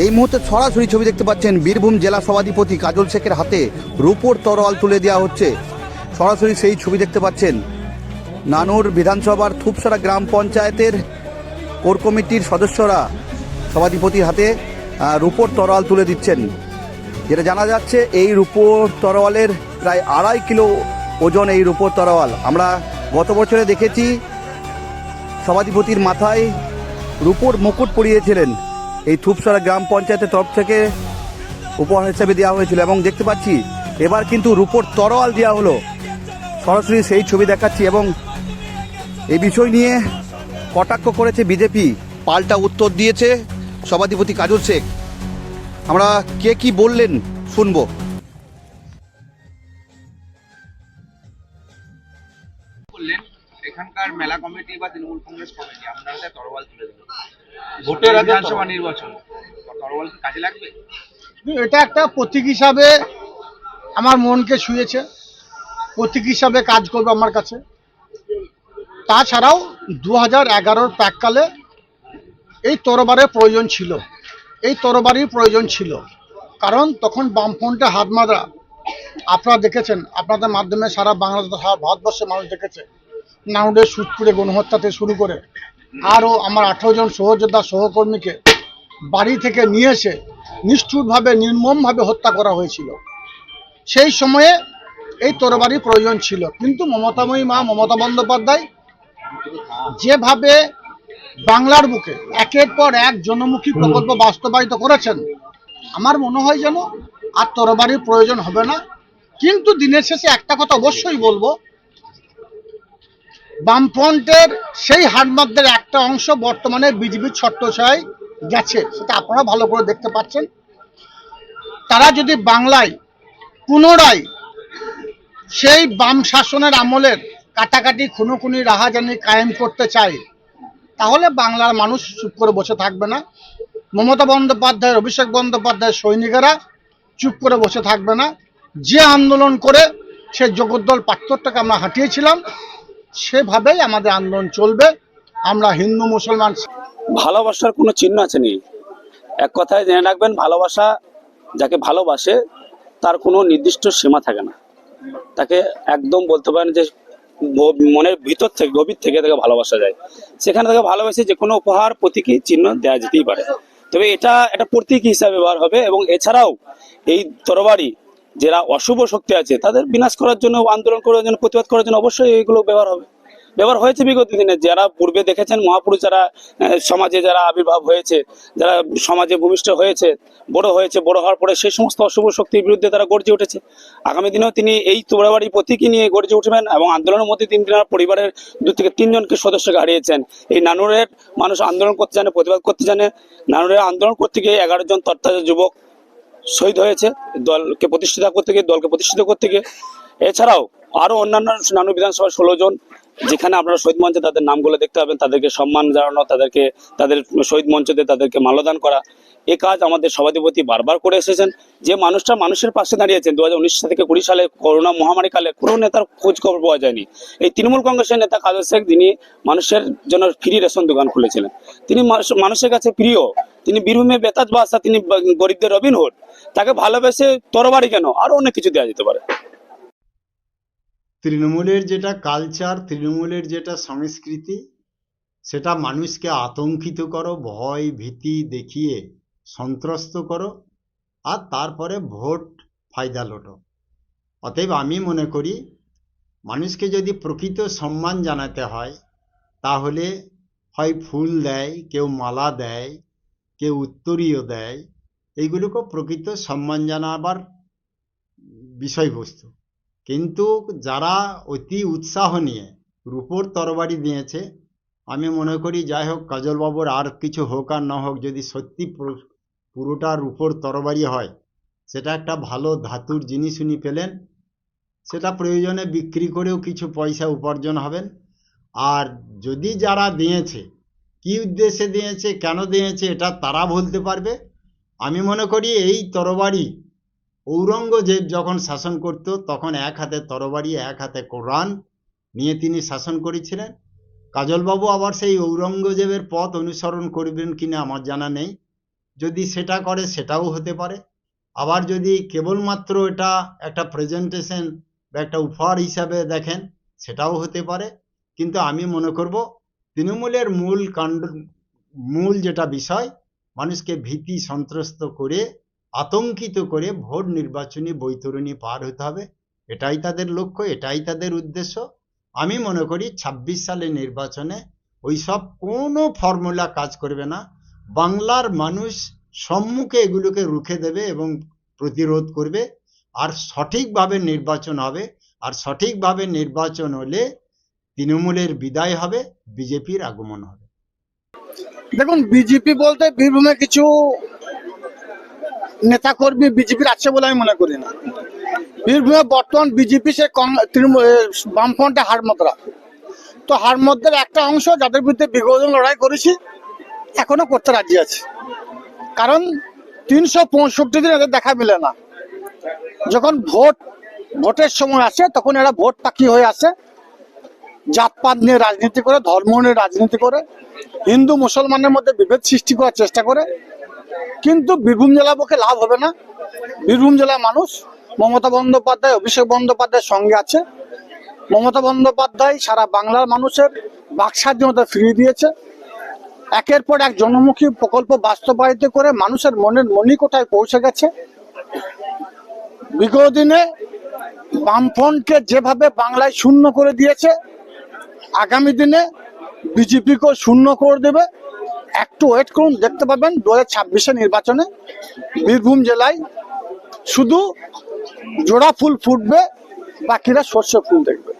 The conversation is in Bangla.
এই মুহূর্তে সরাসরি ছবি দেখতে পাচ্ছেন বীরভূম জেলা সভাধিপতি কাজল শেখের হাতে রূপোর তরোয়াল তুলে দেওয়া হচ্ছে। সরাসরি সেই ছবি দেখতে পাচ্ছেন নানুর বিধানসভার থুপসরা গ্রাম পঞ্চায়েতের কোর কমিটির সদস্যরা সভাধিপতির হাতে রূপোর তরোয়াল তুলে দিচ্ছেন। যেটা জানা যাচ্ছে এই রূপোর তরোয়ালের প্রায় 2.5 কিলো ওজন এই রূপোর তরোয়াল। আমরা গত বছরে দেখেছি সভাধিপতির মাথায় রূপোর মুকুট পরিয়েছিলেন, এই থুপসরা গ্রাম পঞ্চায়েতের তরফ থেকে উপহার হিসেবে দেওয়া হয়েছিল, এবং দেখতে পাচ্ছি এবার কিন্তু রূপোর তরোয়াল দেওয়া হলো। সরাসরি সেই ছবি দেখাচ্ছি এবং এই বিষয় নিয়ে কটাক্ষ করেছে বিজেপি, পাল্টা উত্তর দিয়েছে সভাধিপতি কাজল শেখ। আমরা কে কি বললেন শুনবো। বললেন এখানকার মেলা কমিটি বা তৃণমূল কংগ্রেস কমিটি আপনাদের তরোয়াল তুলে দেবে ভোটের আগে, বিধানসভা নির্বাচন, তরোয়াল কি কাজে লাগবে? এটা একটা প্রতীক হিসাবে আমার মনকে ছুঁয়েছে, প্রতীক হিসাবে কাজ করবে আমার কাছে। তাছাড়াও 2011-র প্রাককালে এই তরবারের প্রয়োজন ছিল, এই তরবারির প্রয়োজন ছিল, কারণ তখন বামফ্রন্টে হাত মারা আপনারা দেখেছেন, আপনাদের মাধ্যমে সারা বাংলাদেশ, সারা ভারতবর্ষের মানুষ দেখেছে। নাউডের সুতপুরে গণহত্যা থেকে শুরু করে আরও আমার 18 জন সহযোদ্ধা সহকর্মীকে বাড়ি থেকে নিয়ে এসে নিষ্ঠুরভাবে নির্মমভাবে হত্যা করা হয়েছিল। সেই সময়ে এই তরবারি প্রয়োজন ছিল, কিন্তু মমতাময়ী মা মমতা বন্দ্যোপাধ্যায় যেভাবে বাংলার বুকে একের পর এক জনমুখী প্রকল্প বাস্তবায়িত করেছেন, আমার মনে হয় যেন আর তরবারির প্রয়োজন হবে না। কিন্তু দিনের শেষে একটা কথা অবশ্যই বলবো, বামফ্রন্টের সেই হাতমাতদের একটা অংশ বর্তমানে বিজেপির ছত্রছায়ায় গেছে, সেটা আপনারা ভালো করে দেখতে পাচ্ছেন। তারা যদি বাংলায় পুনরায় সেই বাম শাসনের আমলের কাটাকাটি খুনোখুনি রাহাজানি কায়েম করতে চায়, তাহলে বাংলার মানুষ চুপ করে বসে থাকবে না। মমতা বন্দ্যোপাধ্যায়ের, অভিষেক বন্দ্যোপাধ্যায়ের সৈনিকেরা চুপ করে বসে থাকবে না। যে আন্দোলন করে সে জগদ্দল পাথরটাকে আমরা হাঁটিয়েছিলাম, সেভাবেই আমাদের আন্দোলন চলবে। আমরা হিন্দু মুসলমান, ভালোবাসার কোনো চিহ্ন আছে নেই। এক কথায় জেনে রাখবেন, ভালোবাসা যাকে ভালোবাসে তার কোনো নির্দিষ্ট সীমা থাকে না। তাকে একদম বলতে পারেন যে মনের ভিতর থেকে, গভীর থেকে তাকে ভালোবাসা যায়। সেখানে তাকে ভালোবেসে যে কোনো উপহার, প্রতীকী চিহ্ন দেওয়া যেতেই পারে। তবে এটা একটা প্রতীক হিসাবে ব্যবহার হবে, এবং এছাড়াও এই তরবারি যারা অশুভ শক্তি আছে তাদের বিনাশ করার জন্য, আন্দোলন করার জন্য, প্রতিবাদ করার জন্য অবশ্যই এইগুলো ব্যবহার হবে। ব্যবহার হয়েছে বিগত দিনে। যারা পূর্বে দেখেছেন মহাপুরুষ, যারা সমাজে যারা আবির্ভাব হয়েছে, যারা সমাজে ভূমিষ্ঠ হয়েছে, বড় হয়েছে, বড় হওয়ার পরে সেই সমস্ত অশুভ শক্তির বিরুদ্ধে তারা গর্জে উঠেছে। আগামী দিনেও তিনি এই তরবারি প্রতীকী নিয়ে গর্জে উঠবেন, এবং আন্দোলনের মধ্যে তিনি তার পরিবারের 2 থেকে 3 জনকে সদস্যকে হারিয়েছেন। এই নানুরের মানুষ আন্দোলন করতে জানে, প্রতিবাদ করতে জানে। নানুরের আন্দোলন করতে গিয়ে 11 জন তত্ত্বাজা যুবক শহীদ হয়েছে, দলকে প্রতিষ্ঠিত করতে গিয়ে, দলকে প্রতিষ্ঠিত করতে গিয়ে। এছাড়াও আরো অন্যান্য নানু বিধানসভার 16 জন, যেখানে আপনারা শহীদ মঞ্চে তাদের নামগুলো দেখতে পাবেন, তাদেরকে সম্মান জানানো, তাদেরকে তাদের শহীদ মঞ্চতে তাদেরকে মাল্যদান করা, এই কাজ আমাদের সভাধিপতি বারবার করে এসেছেন। যে মানুষটা মানুষের পাশে দাঁড়িয়েছেন 2019 থেকে 20 সালে করোনা মহামারী কালে, কোনো নেতার খোঁজ খবর পাওয়া যায়নি। এই তৃণমূল কংগ্রেসের নেতা কাজল শেখ, যিনি মানুষের জন্য ফ্রি রেশন দোকান খুলেছিলেন, তিনি মানুষের কাছে প্রিয়। তিনি বীরভূমে বেতাজ বাদশা, তিনি গরিবদের রবিনহুড। তাকে ভালোবেসে তরবারি কেন, আরো অনেক কিছু দেওয়া যেতে পারে। তৃণমূলের যেটা কালচার, তৃণমূলের যেটা সংস্কৃতি, সেটা মানুষকে আতঙ্কিত করো, ভয় ভীতি দেখিয়ে সন্ত্রস্ত করো, আর তারপরে ভোট ফায়দা লোটো। অতএব আমি মনে করি, মানুষকে যদি প্রকৃত সম্মান জানাতে হয়, তাহলে হয় ফুল দেয়, কেউ মালা দেয়, কেউ উত্তরীয় দেয়, এইগুলোকে প্রকৃত সম্মান জানাবার বিষয়বস্তু। কিন্তু যারা অতি উৎসাহ নিয়ে রূপোর তরবারি দিয়েছে, আমি মনে করি যাই হোক, কাজলবাবুর আর কিছু হোক আর না হোক, যদি সত্যি পুরোটা রূপোর তরবারি হয়, সেটা একটা ভালো ধাতুর জিনিস উনি পেলেন, সেটা প্রয়োজনে বিক্রি করেও কিছু পয়সা উপার্জন হবেন। আর যদি যারা দিয়েছে, কি উদ্দেশ্যে দিয়েছে, কেন দিয়েছে, এটা তারা বলতে পারবে। আমি মনে করি এই তরবারি ঔরঙ্গজেব যখন শাসন করত, তখন এক হাতে তরবারি, এক হাতে কোরআন নিয়ে তিনি শাসন করেছিলেন। কাজলবাবু আবার সেই ঔরঙ্গজেবের পথ অনুসরণ করবেন কিনা আমার জানা নেই, যদি সেটা করে সেটাও হতে পারে, আবার যদি কেবলমাত্র এটা একটা প্রেজেন্টেশন বা একটা উপহার হিসাবে দেখেন সেটাও হতে পারে। কিন্তু আমি মনে করব তৃণমূলের মূল যেটা বিষয়, মানুষকে ভীতি সন্ত্রস্ত করে আতঙ্কিত করে ভোট নির্বাচনী বৈতরণী পার হতে হবে, এটাই তাদের লক্ষ্য, এটাই তাদের উদ্দেশ্য। আমি মনে করি ২৬ সালের নির্বাচনে ওইসব কোনো ফর্মুলা কাজ করবে না। বাংলার মানুষ সম্মুখে এগুলোকে রুখে দেবে এবং প্রতিরোধ করবে, আর সঠিকভাবে নির্বাচন হবে। আর সঠিকভাবে নির্বাচন হলে তৃণমূলের বিদায় হবে, বিজেপির আগমন হবে। দেখুন, বিজেপি বলতে বীরভূমে কিছু নেতাকর্মী বিজেপির আছে বলে আমি মনে করি না। বীরভূমে বর্তমান বিজেপি সে বামফ্রন্টে হার মুদ্রা, তো হার মুদ্রার একটা অংশ যাদের বিরুদ্ধে বিগত দিন লড়াই করেছি এখনো করতে রাজি আছে। কারণ ৩৬৫ দিন এদের দেখা মিলে না। যখন ভোটের সময় আসে তখন এরা ভোট পাখি হয়ে আসে, জাতপাত নিয়ে রাজনীতি করে, ধর্ম নিয়ে রাজনীতি করে, হিন্দু মুসলমানের মধ্যে বিভেদ সৃষ্টি করার চেষ্টা করে। কিন্তু বীরভূম জেলা পক্ষে লাভ হবে না। বীরভূম জেলার মানুষ মমতা বন্দ্যোপাধ্যায়, অভিষেক বন্দ্যোপাধ্যায়ের সঙ্গে আছে। মমতা বন্দ্যোপাধ্যায় সারা বাংলার মানুষের বাকস্বাধীনতা ফিরিয়ে দিয়েছে। একের পর এক জনমুখী প্রকল্প বাস্তবায়িত করে মানুষের মনের মণিকোঠায় পৌঁছে গেছে। বিগত দিনে বামফ্রন্টকে যেভাবে বাংলায় শূন্য করে দিয়েছে, আগামী দিনে বিজেপিকেও শূন্য করে দেবে। একটু ওয়েট করুন, দেখতে পাবেন 2026 নির্বাচনে বীরভূম জেলায় শুধু জোড়া ফুল ফুটবে, বাকিরা সর্ষে ফুল দেখবে।